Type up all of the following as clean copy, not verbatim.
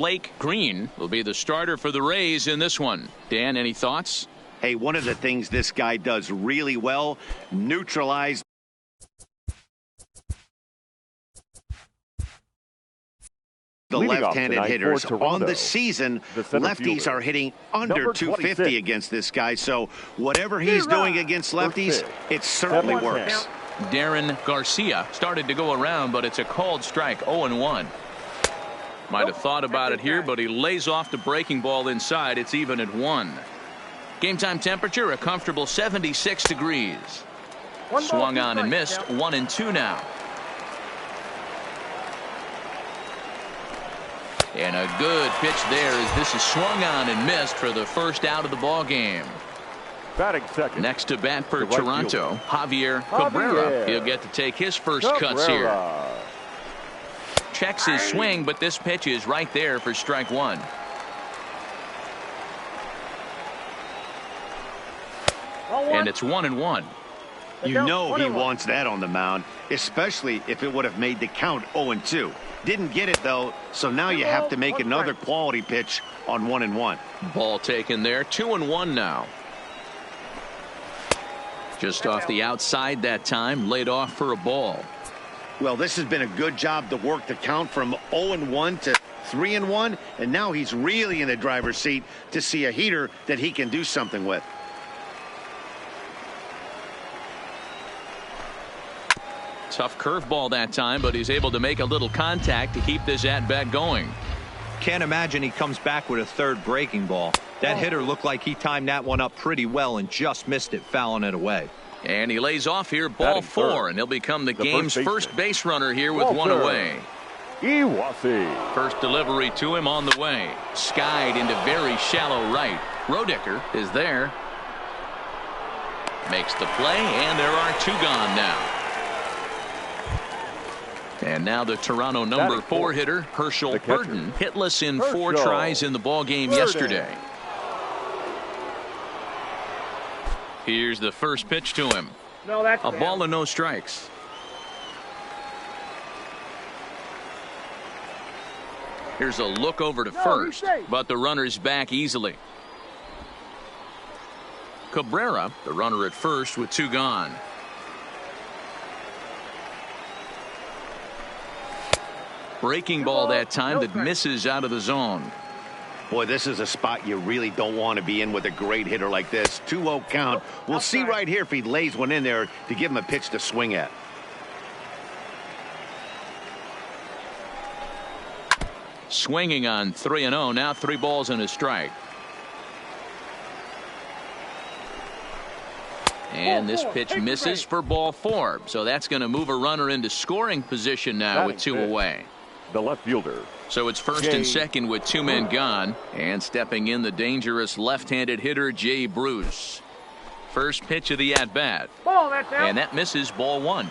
Blake Green will be the starter for the Rays in this one. Dan, any thoughts? Hey, one of the things this guy does really well, neutralize the left-handed hitters. On the season, lefties are hitting under 250 against this guy, so whatever he's doing against lefties, it certainly works. Darren Garcia started to go around, but it's a called strike, 0-1. Might have thought about it here, but he lays off the breaking ball inside. It's even at 1. Game time temperature, a comfortable 76 degrees. Swung on and missed, 1-2 now. And a good pitch there as this is swung on and missed for the first out of the ball game. Batting second. Next to bat for Toronto, Javier Cabrera. He'll get to take his first cuts here. Checks his swing, but this pitch is right there for strike 1. And it's 1-1. You know he wants that on the mound, especially if it would have made the count 0-2. Didn't get it, though, so now you have to make another quality pitch on 1-1. Ball taken there, 2-1 now. Just off the outside that time, laid off for a ball. Well, this has been a good job to work the count from 0-1 to 3-1, and now he's really in the driver's seat to see a heater that he can do something with. Tough curveball that time, but he's able to make a little contact to keep this at-bat going. Can't imagine he comes back with a third breaking ball. That hitter looked like he timed that one up pretty well and just missed it, fouling it away. And he lays off here, ball 4, and he'll become the game's first base runner here with one away. Iwasi. First delivery to him on the way. Skied into very shallow right. Roedicker is there. Makes the play, and there are 2 gone now. And now the Toronto number 4 hitter, Herschel Burton, hitless in 4 tries in the ball game yesterday. Here's the first pitch to him. A ball and no strikes. Here's a look over to first, but the runner's back easily. Cabrera, the runner at first with 2 gone. Breaking ball that time that misses out of the zone. Boy, this is a spot you really don't want to be in with a great hitter like this. 2-0 count. We'll see right here if he lays one in there to give him a pitch to swing at. Swinging on 3-0. Now 3 balls and a strike. And this pitch misses for ball 4. So that's going to move a runner into scoring position now with 2 away. The left fielder. So it's first and second with 2 men gone. And stepping in the dangerous left-handed hitter, Jay Bruce. First pitch of the at-bat. And that misses, ball 1.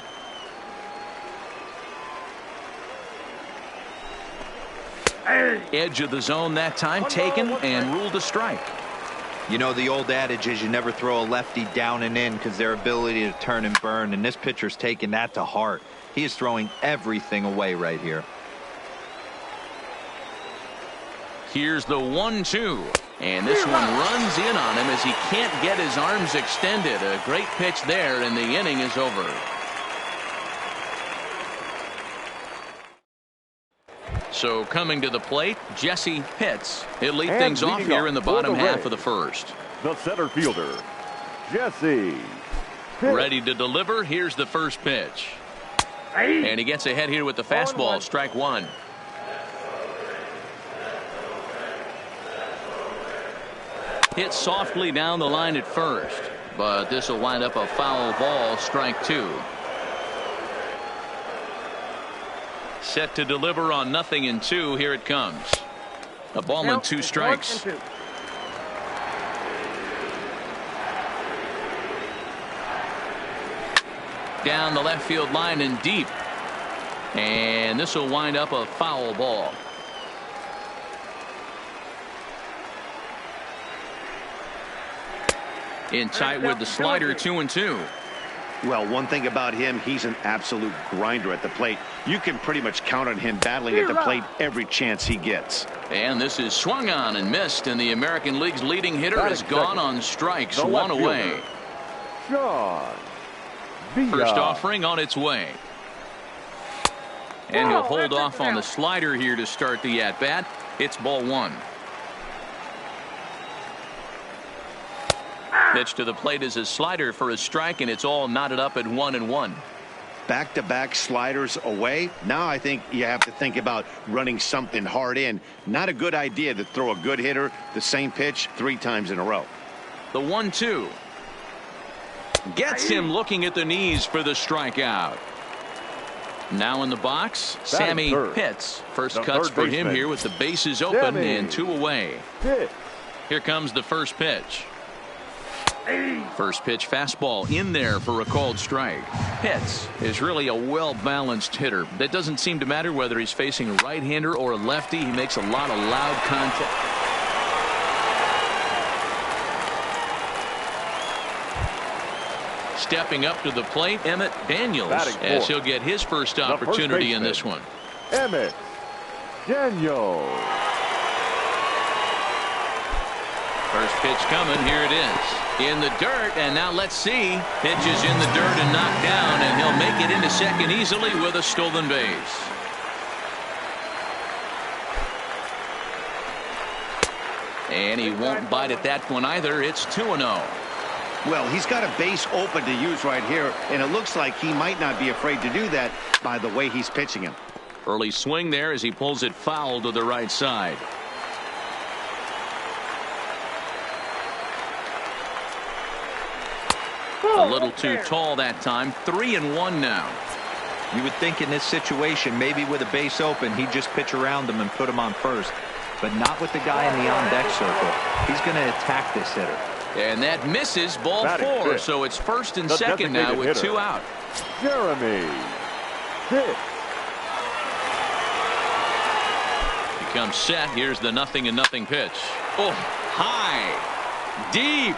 Edge of the zone that time taken and ruled a strike. You know, the old adage is you never throw a lefty down and in because their ability to turn and burn, and this pitcher's taking that to heart. He is throwing everything away right here. Here's the 1-2, and this one runs in on him as he can't get his arms extended. A great pitch there, and the inning is over. So coming to the plate, Jesse Pitts. He'll lead things off here in the bottom half of the first. The center fielder, Jesse Pitts. Ready to deliver. Here's the first pitch. And he gets ahead here with the fastball, strike 1. Hit softly down the line at first, but this will wind up a foul ball, strike 2. Set to deliver on 0-2. Here it comes. A ball and 2 strikes. Down the left field line and deep. And this will wind up a foul ball. In tight with the slider, 2-2. Well, one thing about him, he's an absolute grinder at the plate. You can pretty much count on him battling at the plate every chance he gets. And this is swung on and missed, and the American League's leading hitter has gone on strikes. One away. John Villa. First offering on its way. And he'll hold off on the slider here to start the at-bat. It's ball one. Pitch to the plate is a slider for a strike, and it's all knotted up at 1-1. Back-to-back sliders away. Now I think you have to think about running something hard in. Not a good idea to throw a good hitter the same pitch 3 times in a row. The 1-2. Gets him looking at the knees for the strikeout. Now in the box, Sammy Pitts. First cuts for him here with the bases open and 2 away. Here comes the first pitch. First pitch fastball in there for a called strike. Pitts is really a well-balanced hitter. That doesn't seem to matter whether he's facing a right-hander or a lefty. He makes a lot of loud contact. Stepping up to the plate, Emmett Daniels, as he'll get his first opportunity in this one. Emmett Daniels. First pitch coming. Here it is. In the dirt, and now let's see. Pitch is in the dirt and knocked down, and he'll make it into second easily with a stolen base. And he won't bite at that one either. It's 2-0. Well, he's got a base open to use right here, and it looks like he might not be afraid to do that by the way he's pitching him. Early swing there as he pulls it foul to the right side. A little too tall that time. 3-1 now. You would think in this situation, maybe with a base open, he'd just pitch around him and put him on first. But not with the guy in the on-deck circle. He's going to attack this hitter. And that misses. Ball 4. So it's first and second now with 2 out. Jeremy Pitt. Becomes set. Here's the 0-0 pitch. Oh, high. Deep.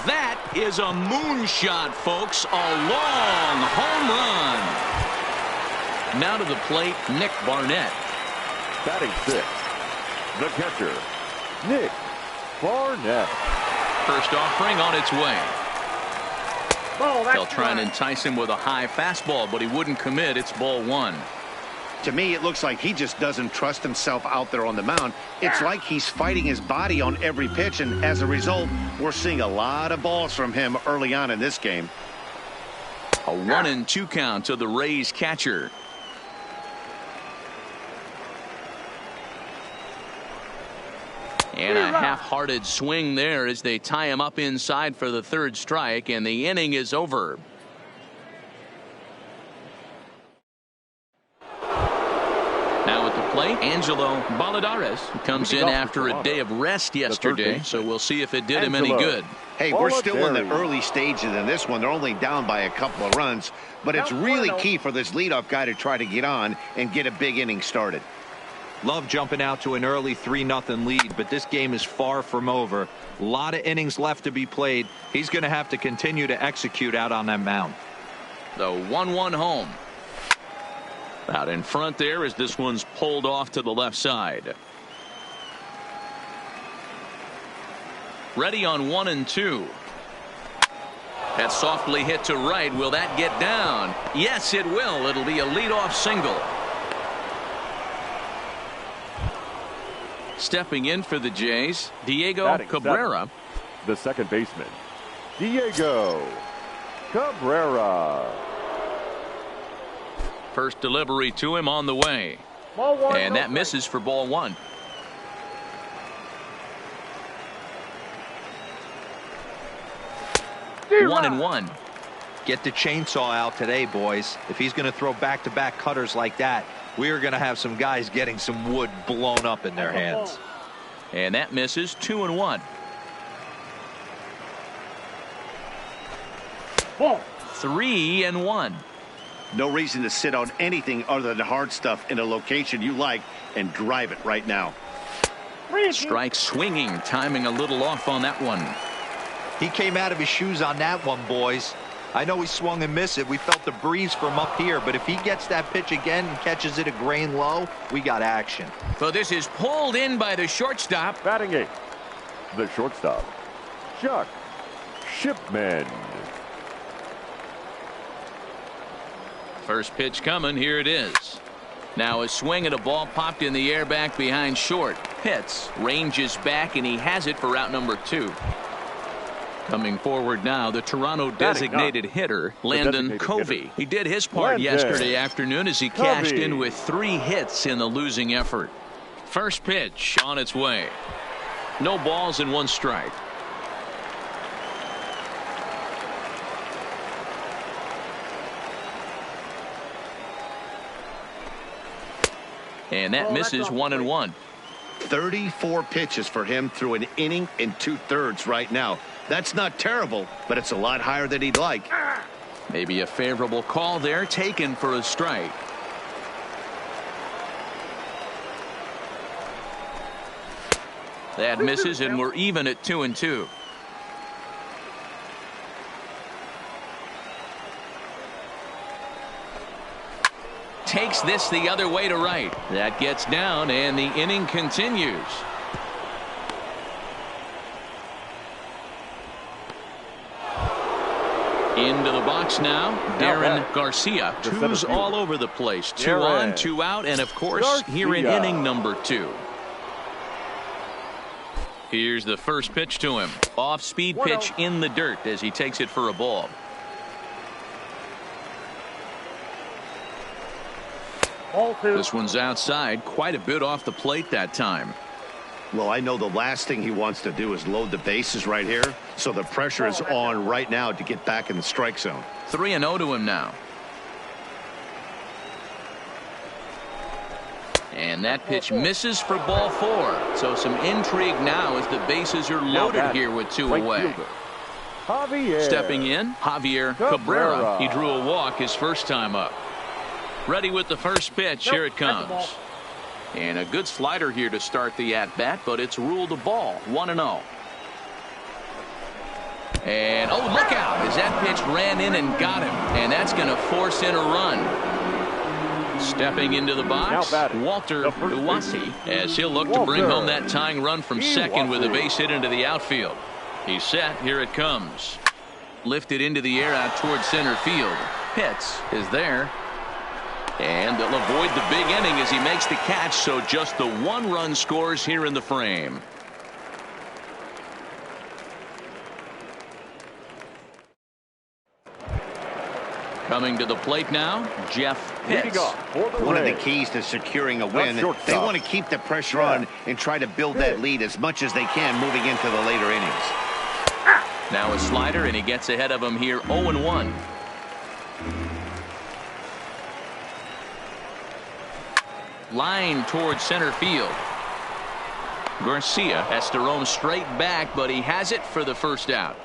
That is a moonshot, folks. A long home run. Now to the plate, Nick Barnett. Batting 6th, the catcher, Nick Barnett. First offering on its way. They'll try and entice him with a high fastball, but he wouldn't commit. It's ball 1. To me, it looks like he just doesn't trust himself out there on the mound. It's like he's fighting his body on every pitch, and as a result, we're seeing a lot of balls from him early on in this game. A 1-2 count to the Rays catcher. And a half-hearted swing there as they tie him up inside for the 3rd strike, and the inning is over. Now at the plate, Angelo Balladares comes in after a day of rest yesterday, so we'll see if it did him any good. Hey, we're still in the early stages in this one. They're only down by a couple of runs, but it's really key for this leadoff guy to try to get on and get a big inning started. Love jumping out to an early 3-0 lead, but this game is far from over. A lot of innings left to be played. He's going to have to continue to execute out on that mound. The 1-1 home. Out in front there as this one's pulled off to the left side. Ready on 1-2. That's softly hit to right. Will that get down? Yes, it will. It'll be a leadoff single. Stepping in for the Jays, Diego Cabrera. The second baseman, Diego Cabrera. First delivery to him on the way. And that misses for ball 1. One and 1. Get the chainsaw out today, boys. If he's going to throw back-to-back cutters like that, we are going to have some guys getting some wood blown up in their hands. And that misses. 2-1. 3-1. No reason to sit on anything other than hard stuff in a location you like and drive it right now. Strike swinging, timing a little off on that one. He came out of his shoes on that one, boys. I know he swung and missed it. We felt the breeze from up here, but if he gets that pitch again and catches it a grain low, we got action. So this is pulled in by the shortstop. Batting 8th, the shortstop, Chuck Shipman. First pitch coming. Here it is. Now a swing at a ball popped in the air back behind short. Pitts ranges back, and he has it for out number 2. Coming forward now, the Toronto designated hitter, Landon Covey. He did his part yesterday afternoon as he cashed in with 3 hits in the losing effort. First pitch on its way. No balls and 1 strike. And that misses 1-1. 34 pitches for him through an inning and 2/3 right now. That's not terrible, but it's a lot higher than he'd like. Maybe a favorable call there, taken for a strike. That misses, and we're even at 2-2. Takes this the other way to right. That gets down, and the inning continues. Into the box now, Darren Garcia. 2's all over the place. 2 on, 2 out, and of course, here in inning number 2. Here's the first pitch to him. Off-speed pitch in the dirt as he takes it for a ball. This one's outside, quite a bit off the plate that time. Well, I know the last thing he wants to do is load the bases right here, so the pressure is on right now to get back in the strike zone. 3-0 to him now. And that pitch misses for ball 4. So some intrigue now as the bases are loaded here with 2 away. Stepping in, Javier Cabrera. He drew a walk his first time up. Ready with the first pitch. Here it comes. And a good slider here to start the at-bat, but it's ruled a ball. 1-0. And, oh, look out, as that pitch ran in and got him. And that's going to force in a run. Stepping into the box, Walter Uwasi, as he'll look to bring home that tying run from second with a base hit into the outfield. He's set. Here it comes. Lifted into the air out towards center field. Pitts is there. And they'll avoid the big inning as he makes the catch, so just the 1 run scores here in the frame. Coming to the plate now, Jeff Pitts. One of the keys to securing a win, they want to keep the pressure on and try to build that lead as much as they can moving into the later innings. Now a slider, and he gets ahead of him here, 0-1. Line towards center field. Garcia has to roam straight back, but he has it for the first out.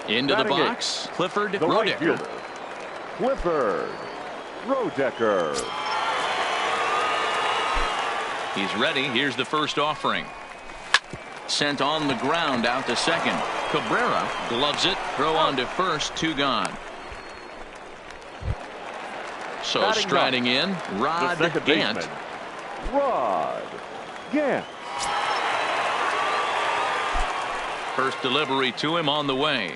Into the box, Clifford Rodecker. Clifford Rodecker. He's ready. Here's the first offering. Sent on the ground out to second. Cabrera gloves it. Throw on to first. 2 gone. So striding in, Rod Gant. Rod Gant. First delivery to him on the way.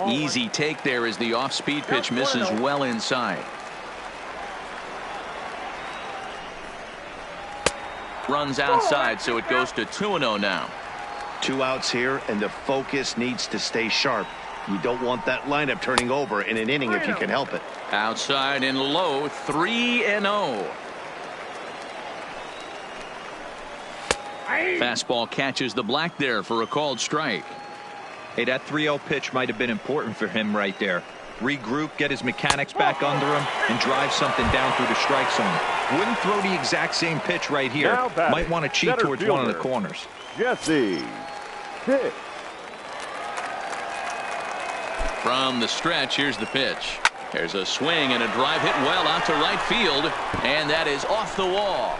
Easy take there as the off-speed pitch misses well inside. Runs outside, so it goes to 2-0 now. 2 outs here, and the focus needs to stay sharp. You don't want that lineup turning over in an inning if you can help it. Outside and low, 3-0. Fastball catches the black there for a called strike. Hey, that 3-0 pitch might have been important for him right there. Regroup, get his mechanics back under him, and drive something down through the strike zone. Wouldn't throw the exact same pitch right here. Might want to cheat towards one of the corners. Jesse Pitt. From the stretch, here's the pitch. There's a swing and a drive hit well out to right field, and that is off the wall.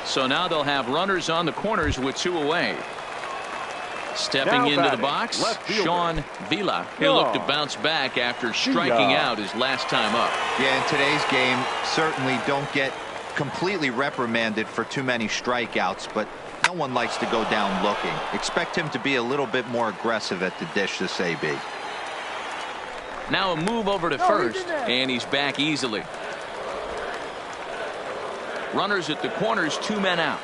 So now they'll have runners on the corners with 2 away. Stepping into the box, Sean Vila. He'll look to bounce back after striking out his last time up. Yeah, in today's game, certainly don't get completely reprimanded for too many strikeouts, but no one likes to go down looking. Expect him to be a little bit more aggressive at the dish this AB. Now a move over to first, and he's back easily. Runners at the corners, 2 men out.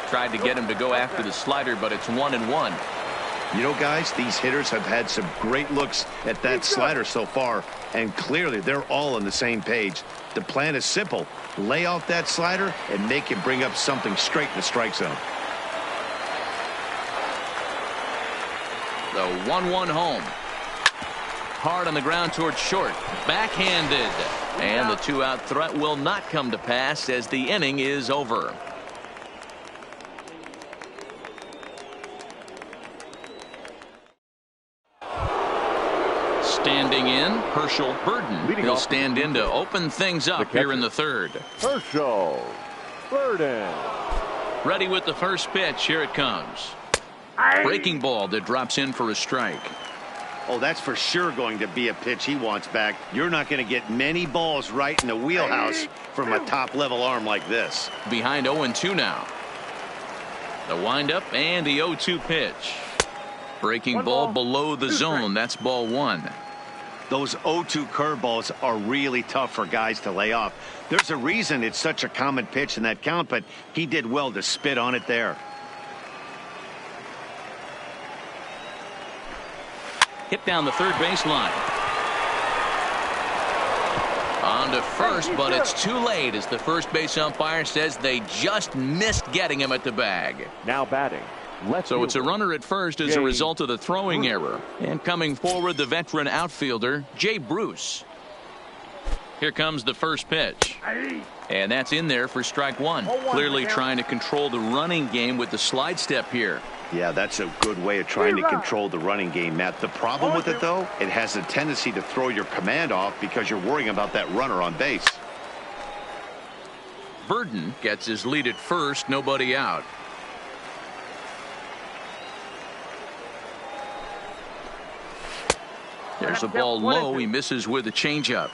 Tried to get him to go after the slider, but it's 1-1. You know, guys, these hitters have had some great looks at that slider so far, and clearly they're all on the same page. The plan is simple. Lay off that slider and make him bring up something straight in the strike zone. The 1-1 home. Hard on the ground towards short. Backhanded. And the 2-out threat will not come to pass as the inning is over. Standing in, Herschel Burden. He'll stand in to open things up here in the third. Herschel Burden. Ready with the first pitch. Here it comes. Breaking ball that drops in for a strike. Oh, that's for sure going to be a pitch he wants back. You're not going to get many balls right in the wheelhouse from a top-level arm like this. Behind 0-2 now. The windup and the 0-2 pitch. Breaking ball below the zone. That's ball 1. Those 0-2 curveballs are really tough for guys to lay off. There's a reason it's such a common pitch in that count, but he did well to spit on it there. Hit down the third baseline. On to first, but it's too late as the first base umpire says they just missed getting him at the bag. Now batting. So it's a runner at first as a result of the throwing error. And coming forward, the veteran outfielder, Jay Bruce. Here comes the first pitch. And that's in there for strike 1. Clearly trying to control the running game with the slide step here. Yeah, that's a good way of trying to control the running game, Matt. The problem with it, though, it has a tendency to throw your command off because you're worrying about that runner on base. Burden gets his lead at first, nobody out. There's a ball low. He misses with a changeup.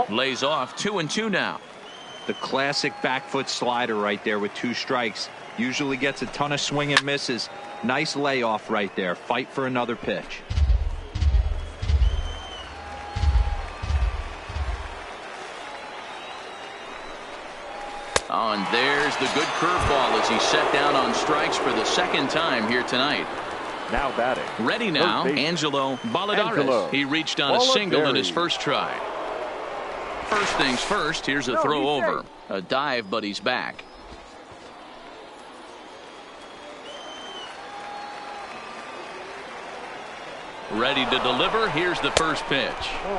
Lays off 2-2 now. The classic back foot slider right there with 2 strikes. Usually gets a ton of swing and misses. Nice layoff right there. Fight for another pitch. Oh, and there's the good curveball as he set down on strikes for the second time here tonight. Now batting. Ready now, Angelo Balladares. He reached on a single in his first try. First things first, here's a throw over. A dive, but he's back. Ready to deliver. Here's the first pitch.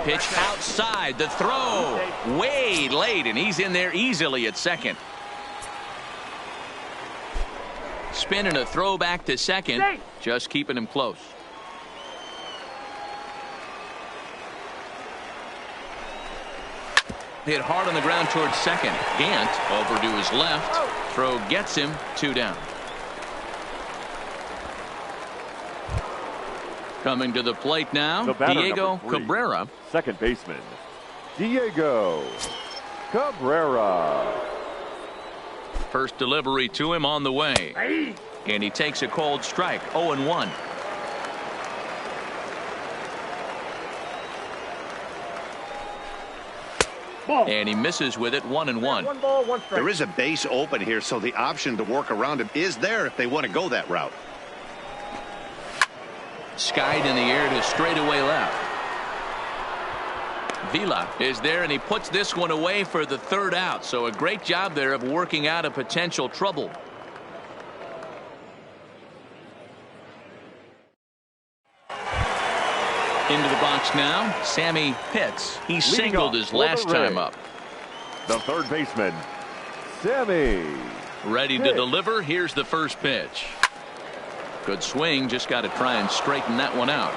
Pitch outside. The throw way late, and he's in there easily at second. Spin and a throw back to second. Just keeping him close. Hit hard on the ground towards second. Gant over to his left. Throw gets him. 2 down. Coming to the plate now, Diego Cabrera. Second baseman, Diego Cabrera. First delivery to him on the way. And he takes a cold strike, 0-1. And he misses with it, 1-1. There is a base open here, so the option to work around him is there if they want to go that route. Skied in the air to straightaway left. Vila is there, and he puts this one away for the 3rd out. So a great job there of working out a potential trouble. Into the box now, Sammy Pitts. He singled his last time up. The third baseman, Sammy. Ready to deliver. Here's the first pitch. Good swing. Just got to try and straighten that one out.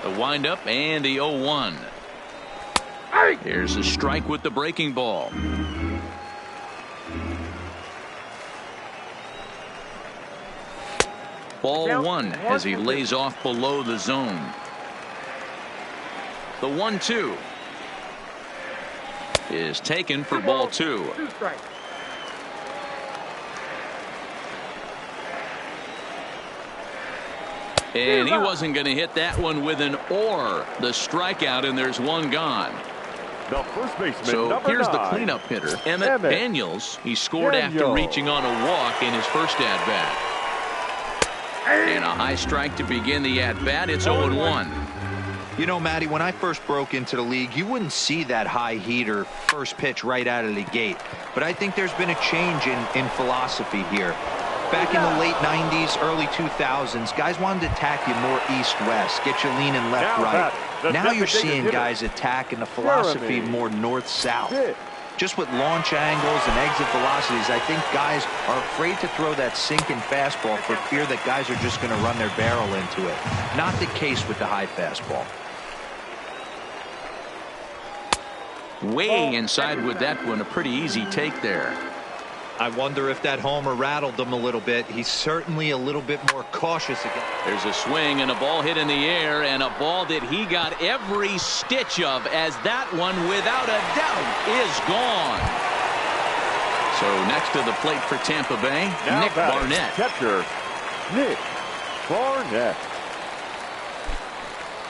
The windup and the 0-1. Here's a strike with the breaking ball. Ball 1 as he lays off below the zone. The 1-2 is taken for ball 2. And he wasn't going to hit that one with an or. The strikeout, and there's one gone. The first baseman, so here's the cleanup hitter, Emmett Daniels. He scored after reaching on a walk in his first at-bat. And a high strike to begin the at-bat. It's 0-1. You know, Matty, when I first broke into the league, you wouldn't see that high heater first pitch right out of the gate. But I think there's been a change in philosophy here. Back in the late 90s, early 2000s, guys wanted to attack you more east-west, get you leaning left-right. Now you're seeing guys attacking the philosophy more north-south. Just with launch angles and exit velocities, I think guys are afraid to throw that sinking fastball for fear that guys are just going to run their barrel into it. Not the case with the high fastball. Way inside with that one, a pretty easy take there. I wonder if that homer rattled him a little bit. He's certainly a little bit more cautious again. There's a swing and a ball hit in the air, and a ball that he got every stitch of, as that one, without a doubt, is gone. So next to the plate for Tampa Bay, now Nick Barnett. Catcher, Nick Barnett.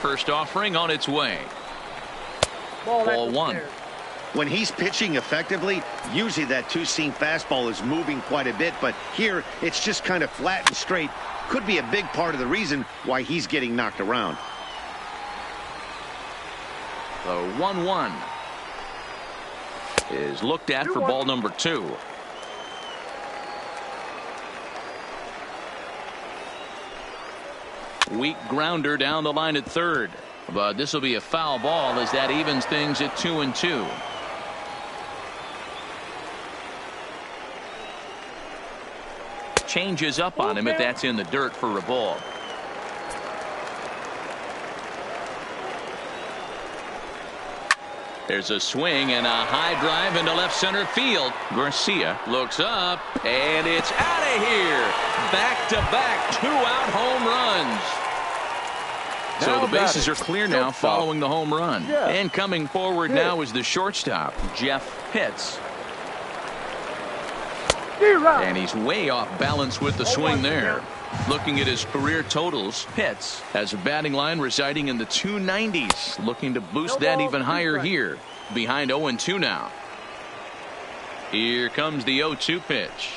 First offering on its way. Ball 1. When he's pitching effectively, usually that two-seam fastball is moving quite a bit, but here it's just kind of flat and straight. Could be a big part of the reason why he's getting knocked around. The 1-1 is looked at for ball number 2. Weak grounder down the line at third, but this will be a foul ball as that evens things at 2-2. Changes up on him if that's in the dirt for a ball. There's a swing and a high drive into left center field. Garcia looks up, and it's out of here. Back-to-back two-out home runs. So the bases are clear now following the home run. And coming forward now is the shortstop, Jeff Pitts. And he's way off balance with the swing there. Looking at his career totals, Pitts has a batting line residing in the 290s. Looking to boost that even higher here. Behind 0-2 now. Here comes the 0-2 pitch.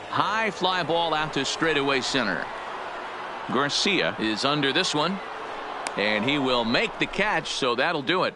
High fly ball out to straightaway center. Garcia is under this one. And he will make the catch, so that'll do it.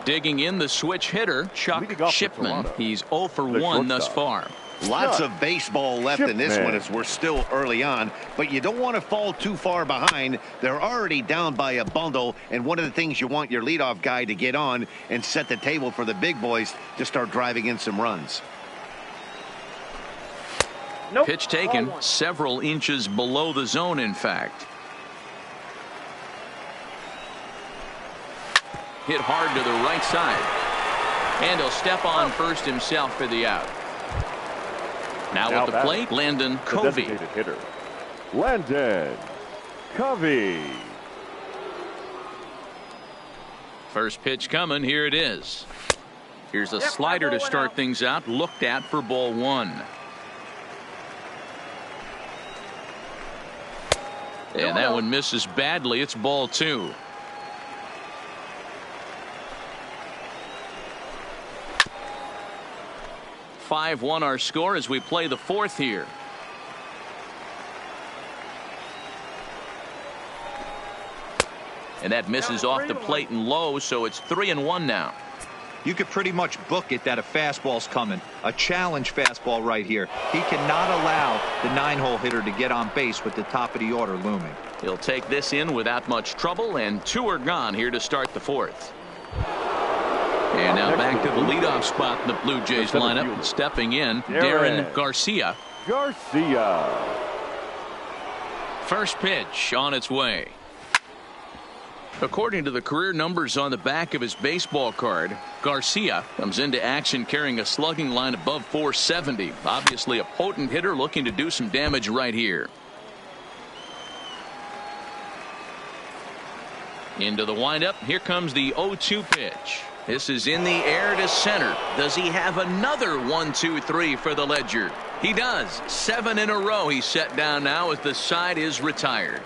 Digging in the switch hitter, Chuck Shipman. He's 0 for 1 thus far. Lots of baseball left in this one as we're still early on, but you don't want to fall too far behind. They're already down by a bundle, and one of the things you want your leadoff guy to get on and set the table for the big boys to start driving in some runs. Pitch taken several inches below the zone, in fact. Hit hard to the right side. And he'll step on first himself for the out. Now at the plate, Landon Covey. Hitter, Landon Covey. First pitch coming. Here it is. Here's a slider to start things out. Looked at for ball 1. And that one misses badly. It's ball 2. (5-1) our score as we play the 4th here. And that misses off the plate and low, so it's 3-1 now. You could pretty much book it that a fastball's coming. A challenge fastball right here. He cannot allow the 9-hole hitter to get on base with the top of the order looming. He'll take this in without much trouble, and 2 are gone here to start the 4th. And now back to the leadoff spot in the Blue Jays lineup. Stepping in, Darren Garcia. First pitch on its way. According to the career numbers on the back of his baseball card, Garcia comes into action carrying a slugging line above 470. Obviously a potent hitter looking to do some damage right here. Into the windup. Here comes the 0-2 pitch. This is in the air to center. Does he have another 1-2-3 for the Ledger? He does. 7 in a row he's set down now as the side is retired.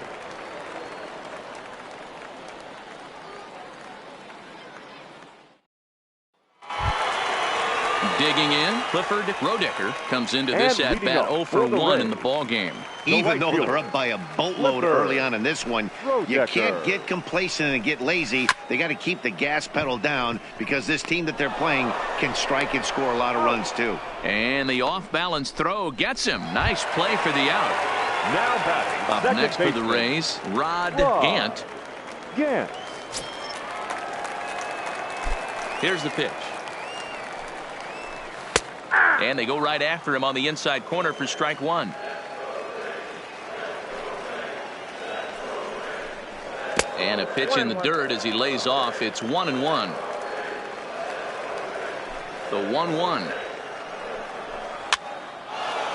Digging in, Clifford Roedicker comes into this at bat 0 for 1 in the ball game. Even though they're up by a boatload early on in this one, you can't get complacent and get lazy. They got to keep the gas pedal down because this team that they're playing can strike and score a lot of runs too. And the off-balance throw gets him. Nice play for the out. Now batting. Up next for the Rays, Rod Gant. Here's the pitch. And they go right after him on the inside corner for strike one. And a pitch in the dirt as he lays off. It's 1-1. The 1-1.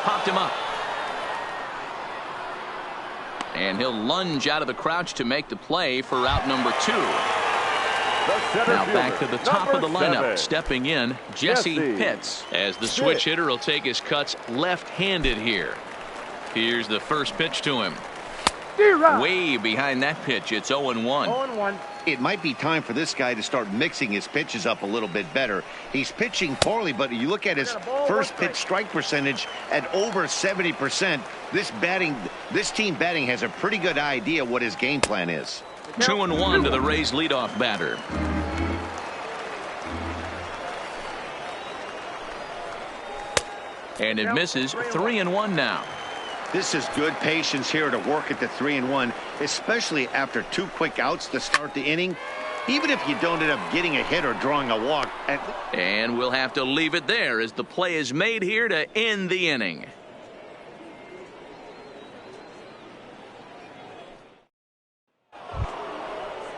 Popped him up. And he'll lunge out of the crouch to make the play for out number 2. Now back to the top of the lineup. Stepping in, Jesse Pitts. As the switch hitter will take his cuts left-handed here. Here's the first pitch to him. Way behind that pitch. It's 0-1. It might be time for this guy to start mixing his pitches up a little bit better. He's pitching poorly, but you look at his first pitch strike percentage at over 70%. This team batting has a pretty good idea what his game plan is. 2-1 to the Rays leadoff batter. And it misses. 3-1 now. This is good patience here to work at the 3-1, especially after 2 quick outs to start the inning. Even if you don't end up getting a hit or drawing a walk. And we'll have to leave it there as the play is made here to end the inning.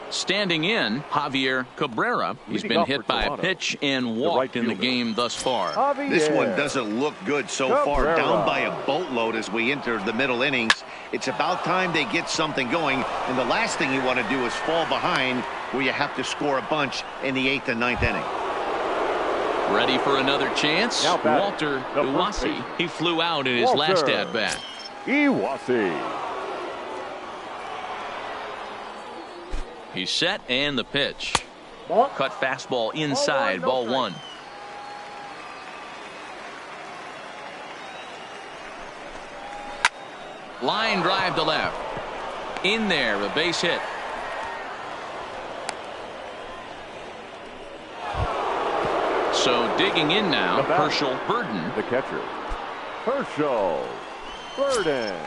Standing in, Javier Cabrera. He's been hit by a pitch and walked in the game thus far. This one doesn't look good so far. Down by a boatload as we enter the middle innings. It's about time they get something going. And the last thing you want to do is fall behind where you have to score a bunch in the 8th and 9th inning. Ready for another chance? Walter Iwasi. He flew out in his last at-bat. He's set and the pitch. Cut fastball inside, ball 1. Line drive to left. In there, a base hit. So digging in now, Herschel Burden. The catcher, Herschel Burden.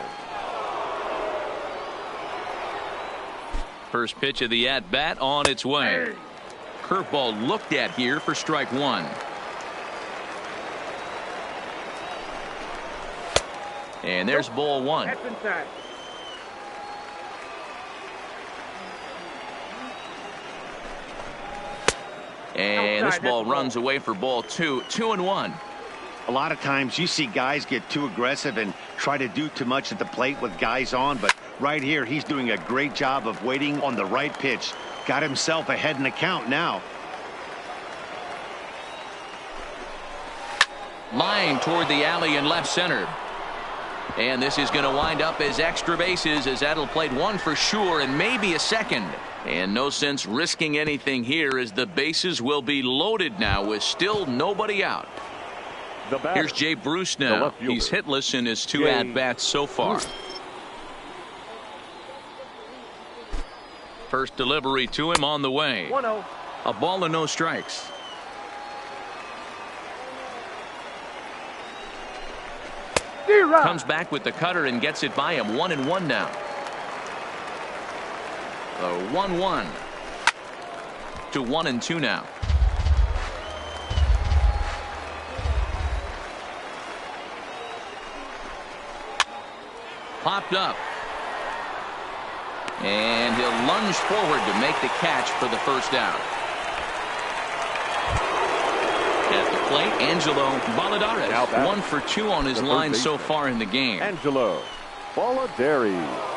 First pitch of the at-bat on its way. Curveball looked at here for strike 1. And there's ball 1. And this ball runs away for ball 2. 2-1. A lot of times you see guys get too aggressive and try to do too much at the plate with guys on, but right here he's doing a great job of waiting on the right pitch. Got himself ahead in the count now. Line toward the alley in left center. And this is going to wind up as extra bases as that'll play 1 for sure and maybe a second. And no sense risking anything here as the bases will be loaded now with still nobody out. Here's Jay Bruce now. He's hitless in his 2 at-bats so far. First delivery to him on the way. 1-0. A ball and no strikes. Comes back with the cutter and gets it by him. 1-1 now. The 1-1 to 1-2 now. popped up. And he'll lunge forward to make the catch for the first down. At the plate, Angelo Balladares, 1 for 2 on his line so far in the game. Angelo Balladares.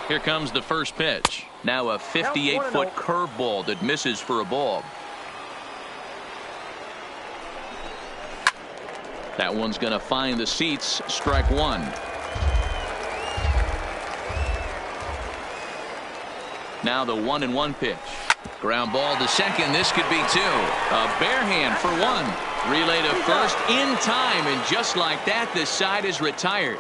Here comes the first pitch. Now a 58-foot curveball that misses for a ball. That one's going to find the seats. Strike one. Now the 1-1 pitch. Ground ball to second. This could be 2. A bare hand for 1. Relay to first in time, and just like that, the side is retired.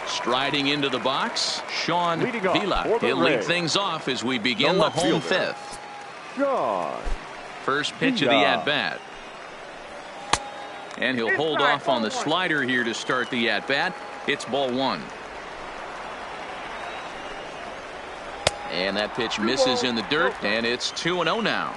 Striding into the box, Sean Vila. He'll lead things off as we begin the home 5th. First pitch of the at-bat. And he'll hold off on the slider here to start the at-bat. It's ball 1. And that pitch misses in the dirt, and it's 2-0 now.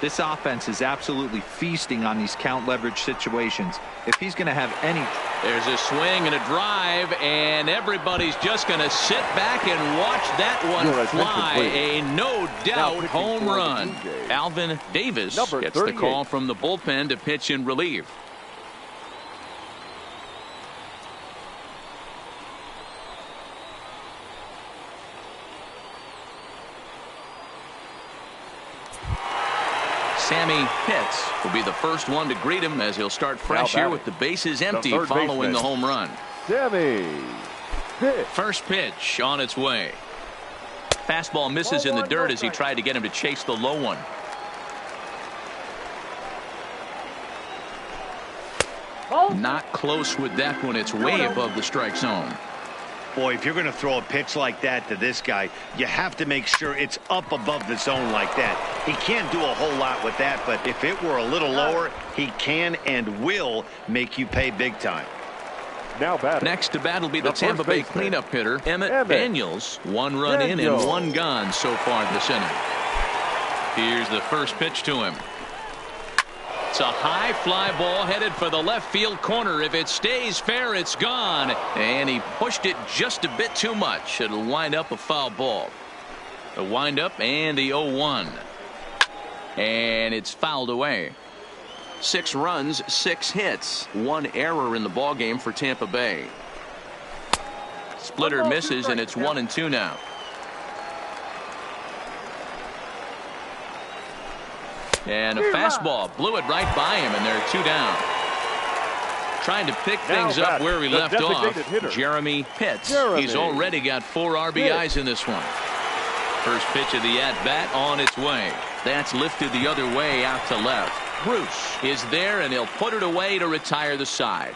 This offense is absolutely feasting on these count leverage situations. If he's going to have any... There's a swing and a drive, and everybody's just going to sit back and watch that one fly. A no-doubt home run. Alvin Davis gets the call from the bullpen to pitch in relief. Sammy Pitts will be the first one to greet him as he'll start fresh here with the bases empty following the home run. Sammy Pitts. First pitch on its way. Fastball misses in the dirt as he tried to get him to chase the low one. Not close with that one. It's way above the strike zone. Boy, if you're going to throw a pitch like that to this guy, you have to make sure it's up above the zone like that. He can't do a whole lot with that, but if it were a little lower, he can and will make you pay big time. Now batting. Next to bat will be the Tampa Bay cleanup hitter, Emmett Daniels. 1 run in and 1 gone so far this inning. Here's the first pitch to him. It's a high fly ball headed for the left field corner. If it stays fair, it's gone. And he pushed it just a bit too much. It'll wind up a foul ball. The windup and the 0-1. And it's fouled away. 6 runs, 6 hits, 1 error in the ball game for Tampa Bay. Splitter misses, and it's 1-2 now. And a fastball blew it right by him, and they're 2 down. Trying to pick things up where we left off, Jeremy Pitts. He's already got 4 RBIs in this one. First pitch of the at-bat on its way. That's lifted the other way out to left. Bruce is there, and he'll put it away to retire the side.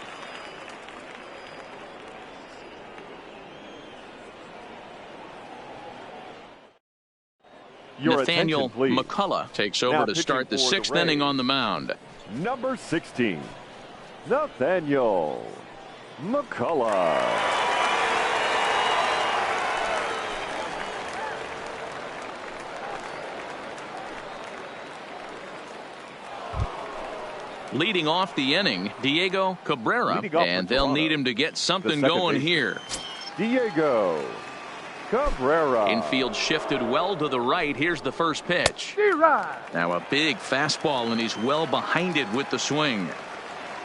Nathaniel McCullough takes over to start the 6th inning on the mound. Number 16, Nathaniel McCullough. Leading off the inning, Diego Cabrera, and they'll need him to get something going here. Diego Cabrera. Infield shifted well to the right. Here's the first pitch. Now a big fastball, and he's well behind it with the swing.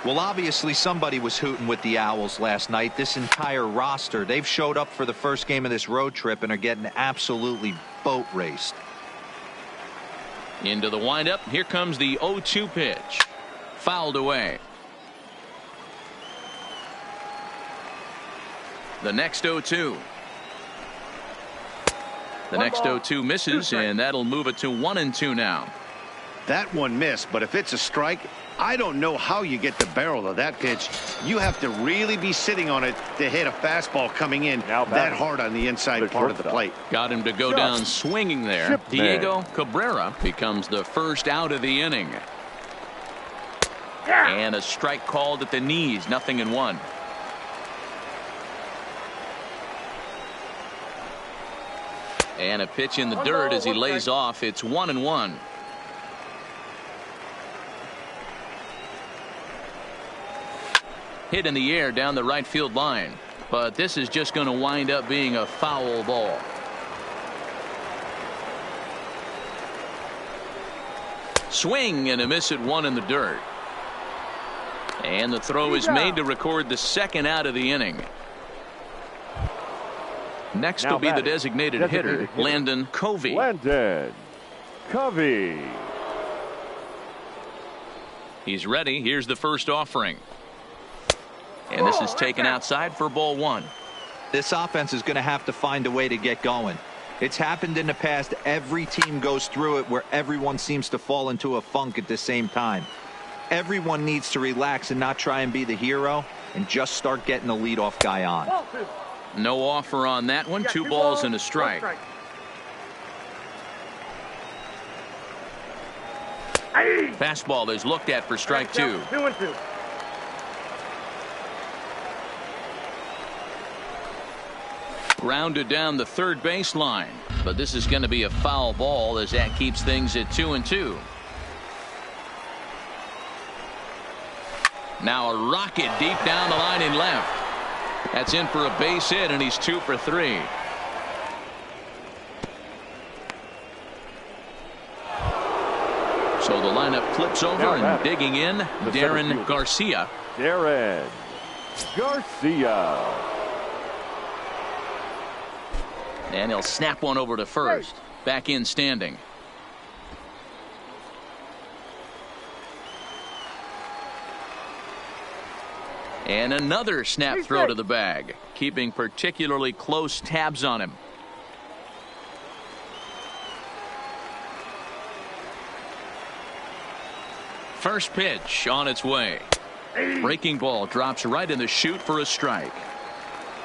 Well, obviously somebody was hooting with the Owls last night. This entire roster, they've showed up for the first game of this road trip and are getting absolutely boat raced. Into the windup. Here comes the 0-2 pitch. Fouled away. The next 0-2. The next 0-2 misses, and that'll move it to 1-2 now. That one missed, but if it's a strike, I don't know how you get the barrel of that pitch. You have to really be sitting on it to hit a fastball coming in that hard on the inside part of the plate. Got him to go down swinging there. Diego Cabrera becomes the first out of the inning. And a strike called at the knees, 0-1. And a pitch in the dirt as he lays off. It's 1-1. Hit in the air down the right field line. But this is just going to wind up being a foul ball. Swing and a miss at one in the dirt. And the throw is made to record the second out of the inning. Next will be the designated hitter, Landon Covey. Landon Covey. He's ready. Here's the first offering. And this is taken outside for ball one. This offense is going to have to find a way to get going. It's happened in the past. Every team goes through it where everyone seems to fall into a funk at the same time. Everyone needs to relax and not try and be the hero and just start getting the leadoff guy on. No offer on that one. 2 balls and a strike. Fastball is looked at for strike 2. 2-2. Grounded down the third baseline, but this is going to be a foul ball as that keeps things at 2-2. Now a rocket deep down the line in left. That's in for a base hit, and he's 2 for 3. So the lineup flips over and digging in, Darren Garcia. Darren Garcia. And he'll snap one over to first. Back in standing. And another snap throw to the bag, keeping particularly close tabs on him. First pitch on its way. Breaking ball drops right in the chute for a strike.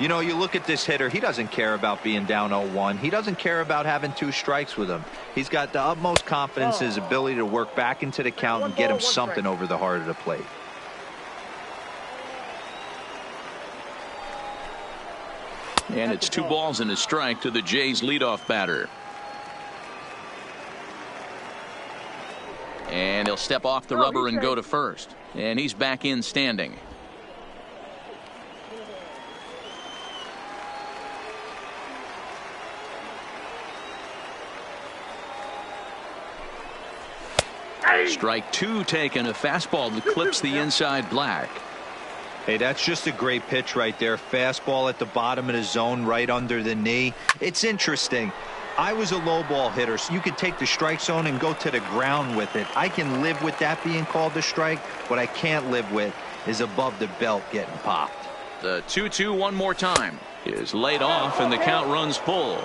You know, you look at this hitter, he doesn't care about being down 0-1. He doesn't care about having 2 strikes with him. He's got the utmost confidence in his ability to work back into the count and get him something over the heart of the plate. And it's 2 balls and a strike to the Jays leadoff batter. And he'll step off the rubber and go to first. And he's back in standing. Strike 2 taken, a fastball that clips the inside black. Hey, that's just a great pitch right there. Fastball at the bottom of the zone, right under the knee. It's interesting. I was a low ball hitter, so you could take the strike zone and go to the ground with it. I can live with that being called a strike. What I can't live with is above the belt getting popped. The 2-2 one more time is laid off, and the count runs full.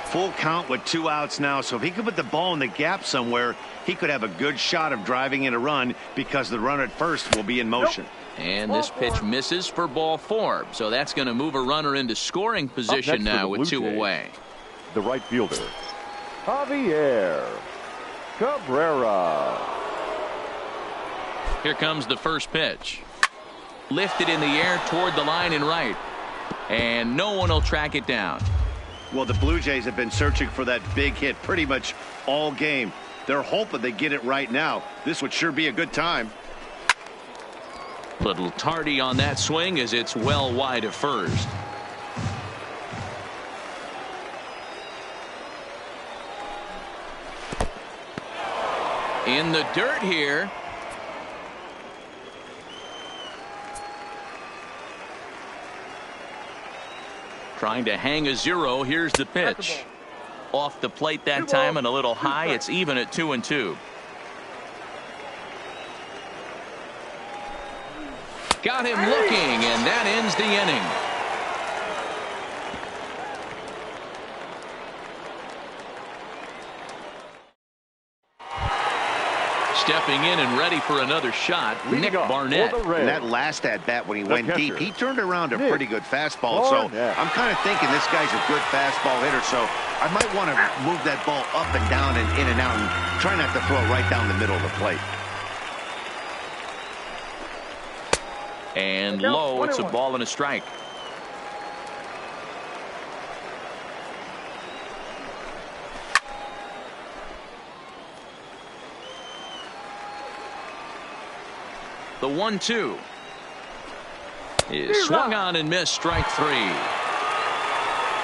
Full count with 2 outs now, so if he could put the ball in the gap somewhere, he could have a good shot of driving in a run because the runner at first will be in motion. And this pitch misses for ball 4, so that's going to move a runner into scoring position now with 2 away. The right fielder, Javier Cabrera. Here comes the first pitch. Lifted in the air toward the line and right, and no one will track it down. Well, the Blue Jays have been searching for that big hit pretty much all game. They're hoping they get it right now. This would sure be a good time. Little tardy on that swing as it's well wide of first. In the dirt here. Trying to hang a 0. Here's the pitch. Off the plate that time and a little high. It's even at 2-2. Got him looking, and that ends the inning. Stepping in and ready for another shot, Nick Barnett. And that last at bat when he went deep, he turned around a pretty good fastball. So I'm kind of thinking this guy's a good fastball hitter. So I might want to move that ball up and down and in and out and try not to throw it right down the middle of the plate. And low, it's a ball and a strike. The 1-2. is swung on and missed. Strike 3.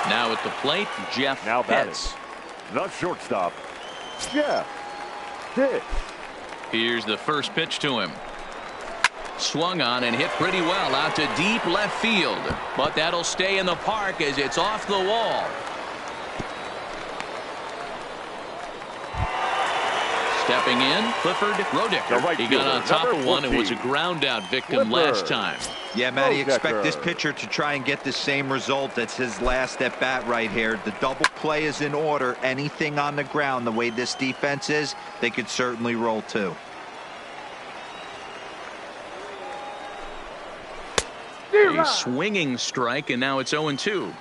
Now at the plate, Jeff Pitts. The shortstop, Jeff Pitts. Here's the first pitch to him. Swung on and hit pretty well out to deep left field. But that'll stay in the park as it's off the wall. Stepping in, Clifford Rodicker. He got on top of one and was a ground out victim last time. Yeah, Matty, expect this pitcher to try and get the same result. That's his last at bat right here. The double play is in order. Anything on the ground, the way this defense is, they could certainly roll too. A swinging strike, and now it's 0-2.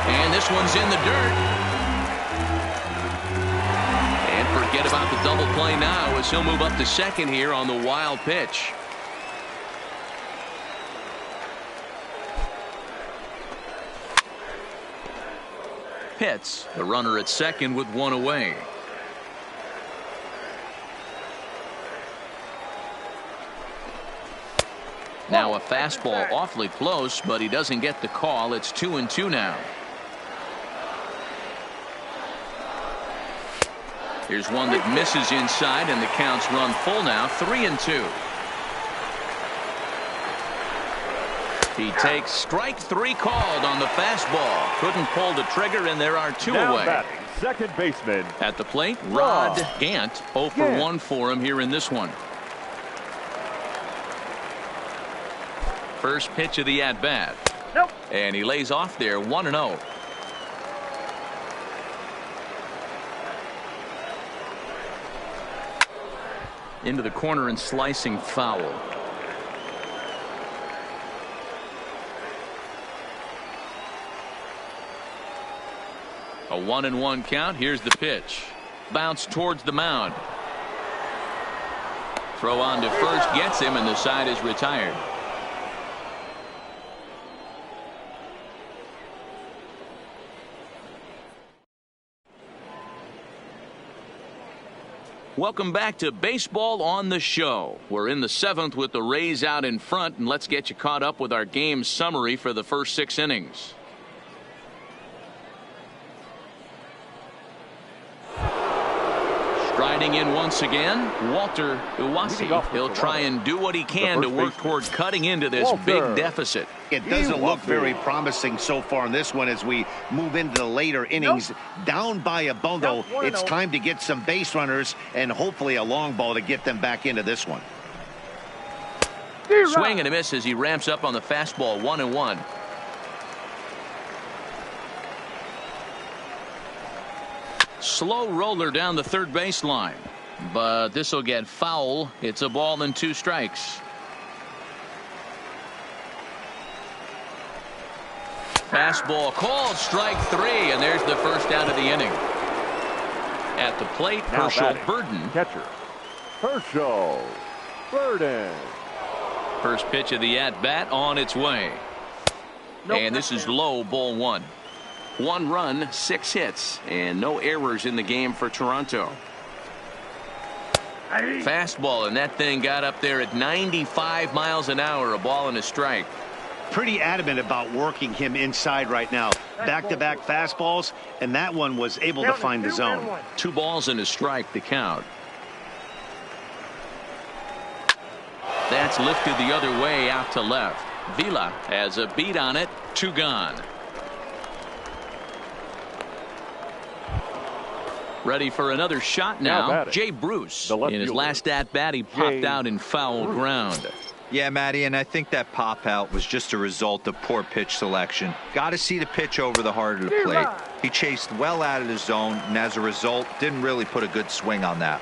And this one's in the dirt. And forget about the double play now as he'll move up to second here on the wild pitch. Pitts, the runner at second with one away. Now a fastball awfully close, but he doesn't get the call. It's 2-2 now. Here's one that misses inside, and the count's run full now. 3-2. He takes strike 3 called on the fastball. Couldn't pull the trigger, and there are 2 away. Batting, second baseman. At the plate, Rod Gant. 0 for 1 for him here in this one. First pitch of the at-bat. Nope. And he lays off there 1-0. Into the corner and slicing foul. A 1-1 count. Here's the pitch. Bounce towards the mound. Throw on to first gets him, and the side is retired. Welcome back to Baseball on the Show. We're in the 7th with the Rays out in front, and let's get you caught up with our game summary for the first 6 innings. Striding in once again, Walter Iwasi. He'll try and do what he can to work toward cutting into this big deficit. It doesn't look very promising so far in this one as we move into the later innings. Down by a bundle, it's time to get some base runners and hopefully a long ball to get them back into this one. Swing and a miss as he ramps up on the fastball. 1-1. Slow roller down the third baseline, but this will get foul. It's a ball and 2 strikes. Fastball called, strike 3, and there's the first out of the inning. At the plate, Herschel Burden. Catcher, Herschel Burden. First pitch of the at-bat on its way. And this is low, ball 1. 1 run, 6 hits, and no errors in the game for Toronto. Fastball, and that thing got up there at 95 miles an hour, a ball and a strike. Pretty adamant about working him inside right now. Back-to-back fastballs, and that one was able to find the zone. 2 balls and a strike to count. That's lifted the other way out to left. Vila has a beat on it. 2 gone. Ready for another shot now. Jay Bruce. In his last at-bat, he popped out in foul ground. Yeah, Matty, and I think that pop out was just a result of poor pitch selection. Got to see the pitch over the heart of the plate. He chased well out of the zone, and as a result, didn't really put a good swing on that.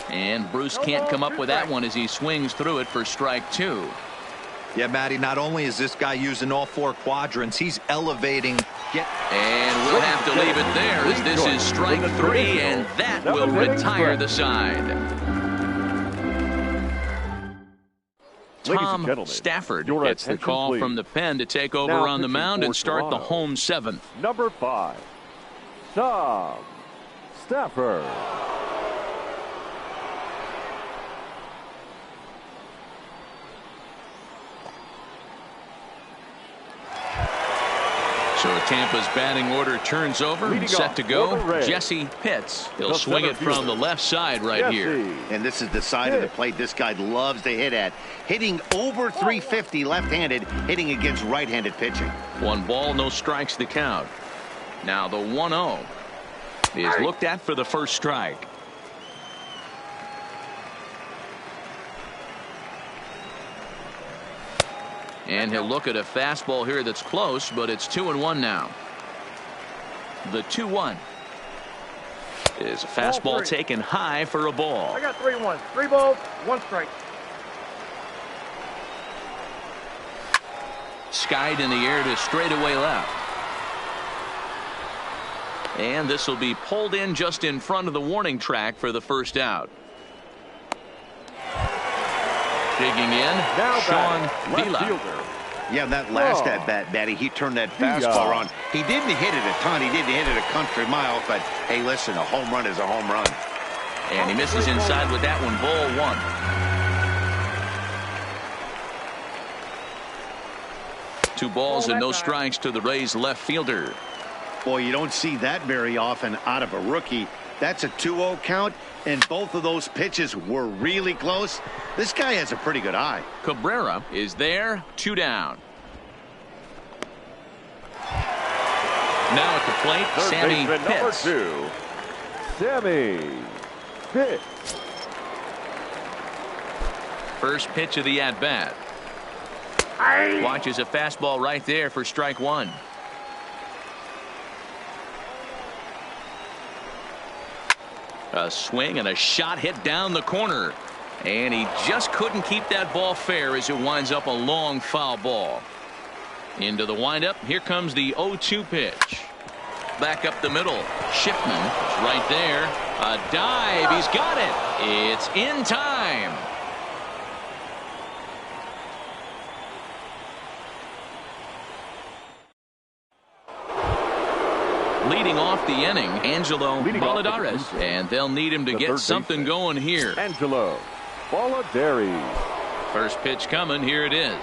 And Bruce can't come up with that one as he swings through it for strike 2. Yeah, Matty, not only is this guy using all 4 quadrants, he's elevating. And we'll have to leave it there as this is strike 3, and that will retire the side. Tom Stafford gets the call from the pen to take over on the mound and start the home 7th. Number 5, Tom Stafford. So Tampa's batting order turns over and set to go. Jesse Pitts. He'll swing it from the left side right here. And this is the side of the plate this guy loves to hit at. Hitting over 350 left-handed, hitting against right-handed pitching. 1 ball, no strikes to count. Now the 1-0 is looked at for the first strike. And he'll look at a fastball here that's close, but it's 2-1 now. The 2-1 is a fastball taken high for a ball. I got 3-1. 3 balls, 1 strike. Skied in the air to straightaway left. And this will be pulled in just in front of the warning track for the first out. Digging in, now Sean Vila. Yeah, that last at bat, Batty, he turned that fastball on. He didn't hit it a ton. He didn't hit it a country mile, but hey, listen, a home run is a home run. And he misses inside with that one. Ball 1. 2 balls and no strikes to the Rays left fielder. Boy, you don't see that very often out of a rookie. That's a 2-0 count, and both of those pitches were really close. This guy has a pretty good eye. Cabrera is there, 2 down. Now at the plate, Sammy Pitts. Number 2, Sammy Pitts. First pitch of the at-bat. Watches a fastball right there for strike 1. A swing and a shot hit down the corner. And he just couldn't keep that ball fair as it winds up a long foul ball. Into the windup. Here comes the 0-2 pitch. Back up the middle. Shipman is right there. A dive. He's got it. It's in time. Leading off the inning, Angelo Valladares, and they'll need him to get something going here. Angelo Valladares. First pitch coming. Here it is.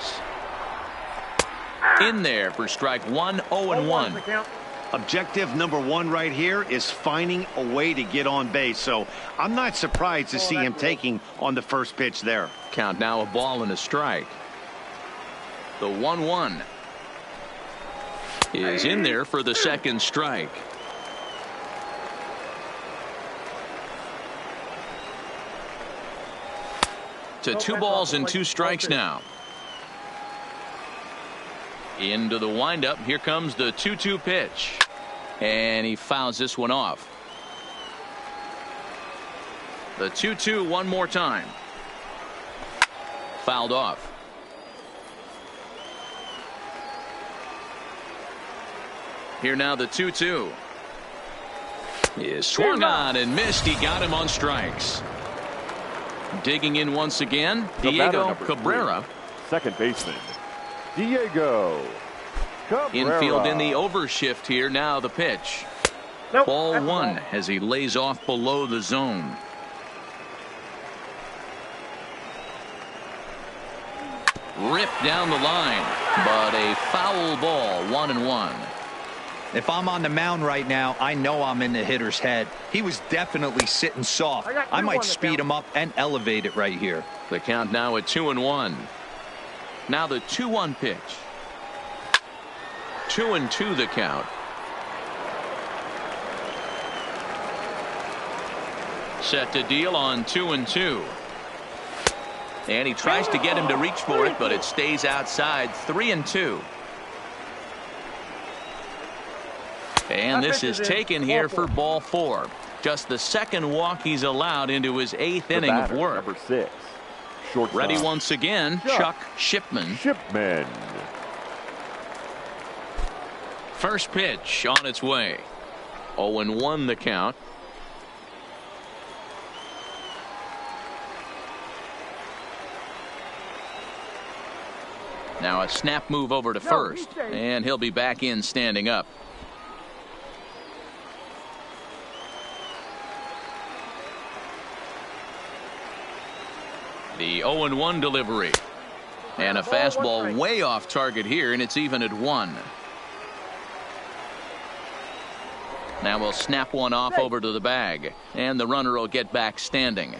In there for strike 1, 0-1. Objective number 1 right here is finding a way to get on base. So I'm not surprised to see him taking on the first pitch there. Count now, a ball and a strike. The 1-1 is in there for the second strike. To 2 balls and 2 strikes now. Into the windup. Here comes the 2-2 pitch. And he fouls this one off. The 2-2 one more time. Fouled off. Here now the 2-2 is swung on and missed. He got him on strikes. Digging in once again, Diego Cabrera. 3, second baseman, Diego Cabrera. Infield in the overshift here. Now the pitch. Ball 1 as he lays off below the zone. Ripped down the line, but a foul ball. 1-1. If I'm on the mound right now, I know I'm in the hitter's head. He was definitely sitting soft. I might speed him up and elevate it right here. The count now at 2-1. Now the 2-1 pitch. 2-2 the count. Set to deal on 2-2. And he tries to get him to reach for it, but it stays outside. 3-2. And this is taken here for ball 4. Just the second walk he's allowed into his 8th inning of work. Number 6, shortstop. Ready once again, Chuck Shipman. First pitch on its way. 0-1 the count. Now a snap move over to first, and he'll be back in standing up. The 0-1 delivery. And a fastball way off target here, and it's even at 1. Now we'll snap one off over to the bag, and the runner will get back standing.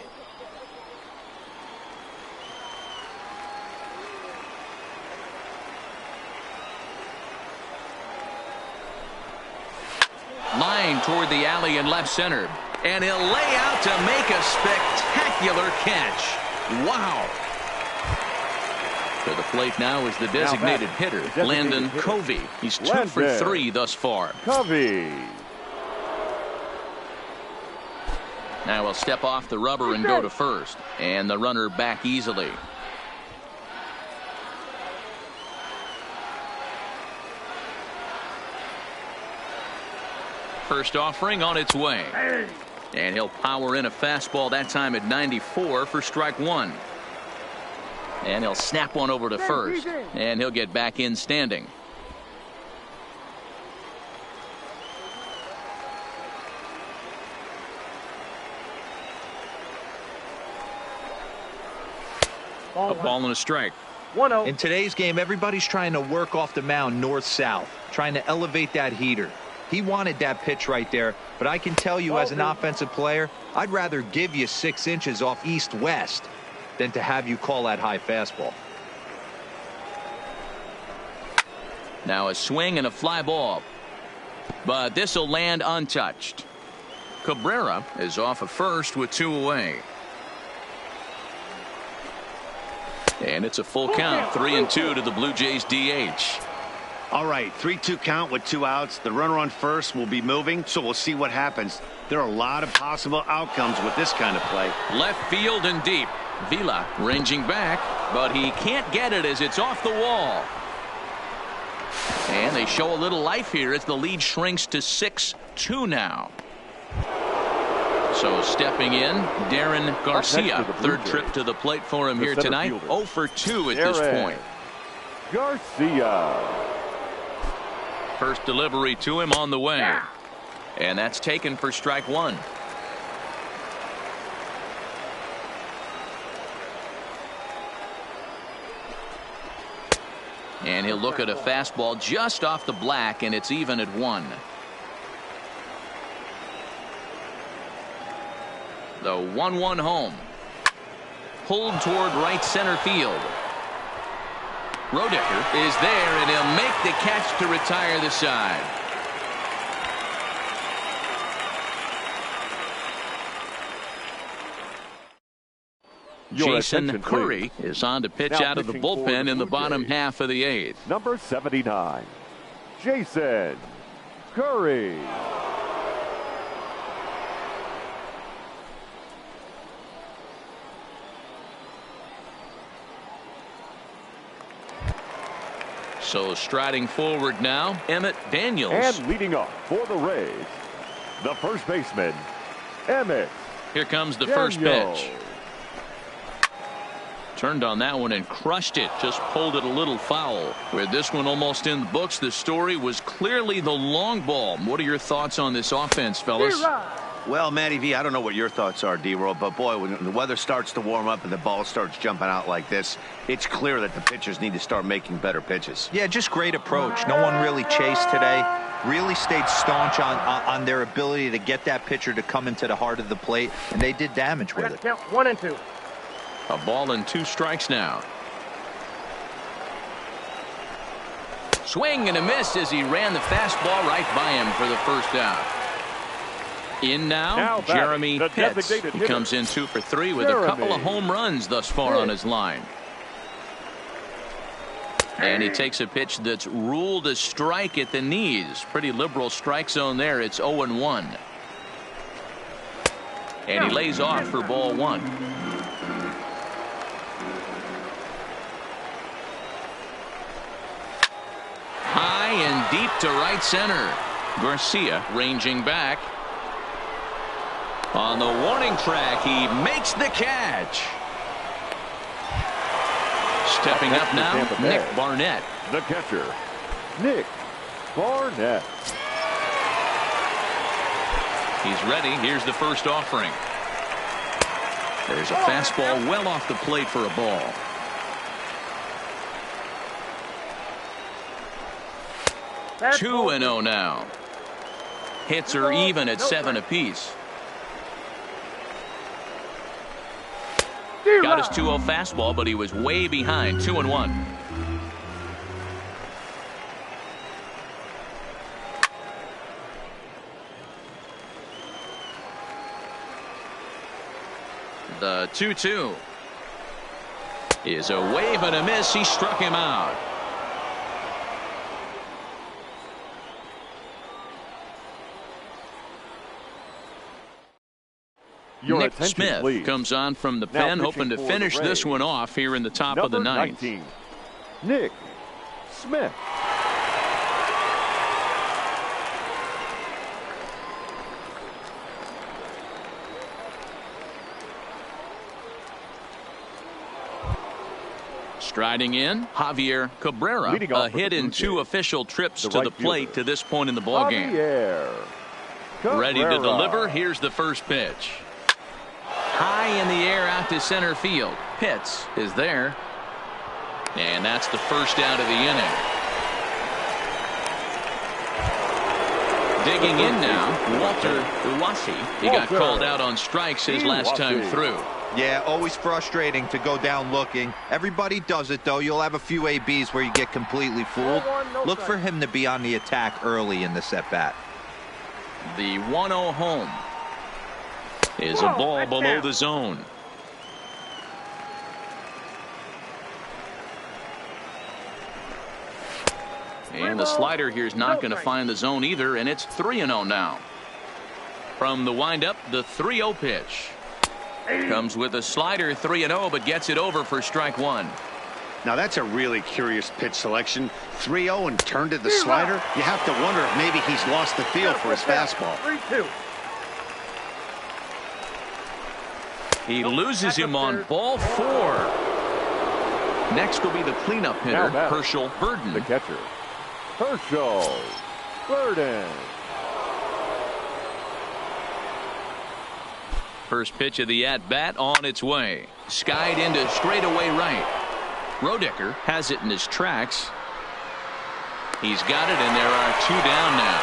Line toward the alley in left center, and he'll lay out to make a spectacular catch. Wow. To the plate now is the designated hitter, Landon Covey. He's 2 for 3 thus far. Covey. Now he'll step off the rubber and go to first, and the runner back easily. First offering on its way, and he'll power in a fastball that time at 94 for strike 1. And he'll snap one over to first, and he'll get back in standing. A ball and a strike. 1-0. In today's game, everybody's trying to work off the mound north-south, trying to elevate that heater. He wanted that pitch right there, but I can tell you as an offensive player, I'd rather give you 6 inches off east-west than to have you call that high fastball. Now a swing and a fly ball, but this will land untouched. Cabrera is off of first with 2 away. And it's a full count, 3-2 to the Blue Jays DH. All right, 3-2 count with 2 outs. The runner on first will be moving, so we'll see what happens. There are a lot of possible outcomes with this kind of play. Left field and deep. Vila ranging back, but he can't get it as it's off the wall. And they show a little life here as the lead shrinks to 6-2 now. So stepping in, Darren Garcia. Third trip to the plate for him here tonight. 0 for 2 at this point. Garcia. First delivery to him on the way. And that's taken for strike 1. And he'll look at a fastball just off the black, and it's even at 1. The 1-1 home. Pulled toward right center field. Roediger is there, and he'll make the catch to retire the side. Jason Curry is on to pitch out of the bullpen in the bottom half of the 8th. Number 79, Jason Curry. So striding forward now, Emmett Daniels. And leading off for the Rays, the first baseman, Emmett. Here comes the Daniels. first pitch. Turned on that one and crushed it. Just pulled it a little foul. With this one almost in the books, the story was clearly the long ball. What are your thoughts on this offense, fellas? Well, Matty V, I don't know what your thoughts are, D-Roll, but boy, when the weather starts to warm up and the ball starts jumping out like this, it's clear that the pitchers need to start making better pitches. Yeah, just great approach. No one really chased today. Really stayed staunch on their ability to get that pitcher to come into the heart of the plate, and they did damage with it. Count 1 and 2. A ball and 2 strikes now. Swing and a miss as he ran the fastball right by him for the first out. In now Jeremy Pitts. He comes in 2 for 3 with a couple of home runs thus far on his line. And he takes a pitch that's ruled a strike at the knees. Pretty liberal strike zone there. It's 0-1. And he lays off for ball 1. High and deep to right center. Garcia ranging back. On the warning track, he makes the catch. Stepping up now, Nick Barnett. The catcher, Nick Barnett. He's ready. Here's the first offering. There's a fastball well off the plate for a ball. That's 2-0 now. Hits are even at 7 apiece. Got his 2-0 fastball, but he was way behind. 2-1. The 2-2 is a wave and a miss. He struck him out. Nick Smith please. comes on from the pen, hoping to finish this one off here in the top of the ninth. 19, Nick Smith. Striding in, Javier Cabrera, a hit in 2 official trips to the plate to this point in the ballgame. Ready to deliver. Here's the first pitch. High in the air out to center field. Pitts is there. And that's the first out of the inning. Digging in now, Walter Uwasi. He got called out on strikes his last time through. Yeah, always frustrating to go down looking. Everybody does it, though. You'll have a few ABs where you get completely fooled. Look for him to be on the attack early in this at-bat. The 1-0 home is a ball below the zone. And the slider here is not going to find the zone either, and it's 3-0 now. From the windup, the 3-0 pitch. Comes with a slider, 3-0, but gets it over for strike one. Now that's a really curious pitch selection. 3-0 and turned to the slider. You have to wonder if maybe he's lost the feel for his fastball. 3-2. He loses him on ball 4. Next will be the cleanup hitter, Herschel Burden. The catcher, Herschel Burden. First pitch of the at-bat on its way. Skied into straightaway right. Roedicker has it in his tracks. He's got it, and there are 2 down now.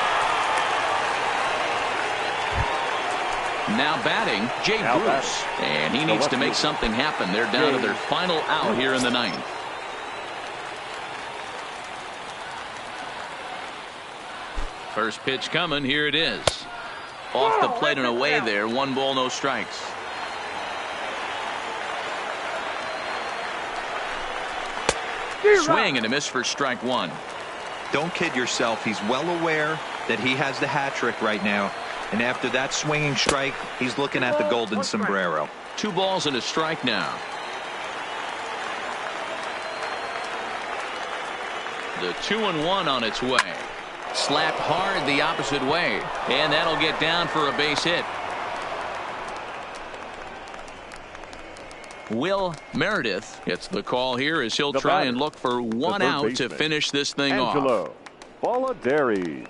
Now batting, Jay Bruce. And he needs to make something happen. They're down to their final out here in the ninth. First pitch coming. Here it is. Off the plate and away there. 1 ball, no strikes. Swing and a miss for strike one. Don't kid yourself. He's well aware that he has the hat trick right now. And after that swinging strike, he's looking at the golden sombrero. 2 balls and a strike now. The 2-1 on its way. Slapped hard the opposite way, and that'll get down for a base hit. Will Meredith gets the call here as he'll try and look for 1 out to finish this thing off. Angelo Balladares.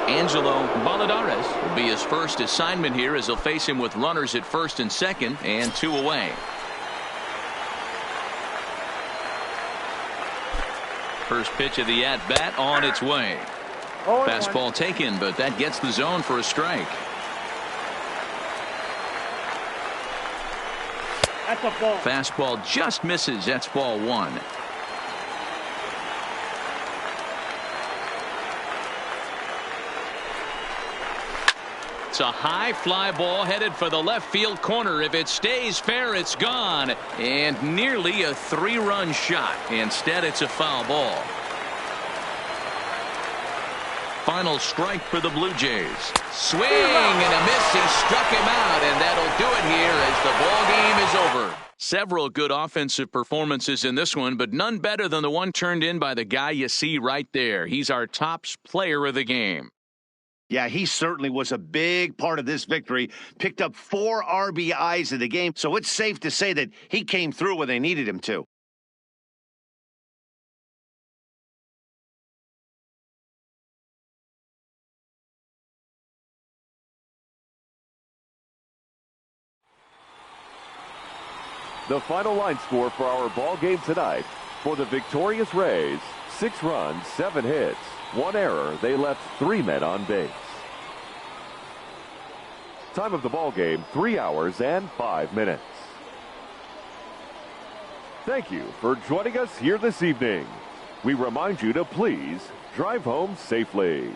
Angelo Balladares will be his first assignment here as he'll face him with runners at first and second and 2 away. First pitch of the at-bat on its way. Fastball taken, but that gets the zone for a strike. That's a ball. Fastball just misses. That's ball 1. It's a high fly ball headed for the left field corner. If it stays fair, it's gone. And nearly a 3-run shot. Instead, it's a foul ball. Final strike for the Blue Jays. Swing and a miss. He struck him out, and that'll do it here as the ball game is over. Several good offensive performances in this one, but none better than the one turned in by the guy you see right there. He's our top player of the game. Yeah, he certainly was a big part of this victory. Picked up 4 RBIs in the game, so it's safe to say that he came through when they needed him to. The final line score for our ball game tonight: for the victorious Rays, 6 runs, 7 hits, 1 error. They left 3 men on base. Time of the ball game, 3 hours and 5 minutes. Thank you for joining us here this evening. We remind you to please drive home safely.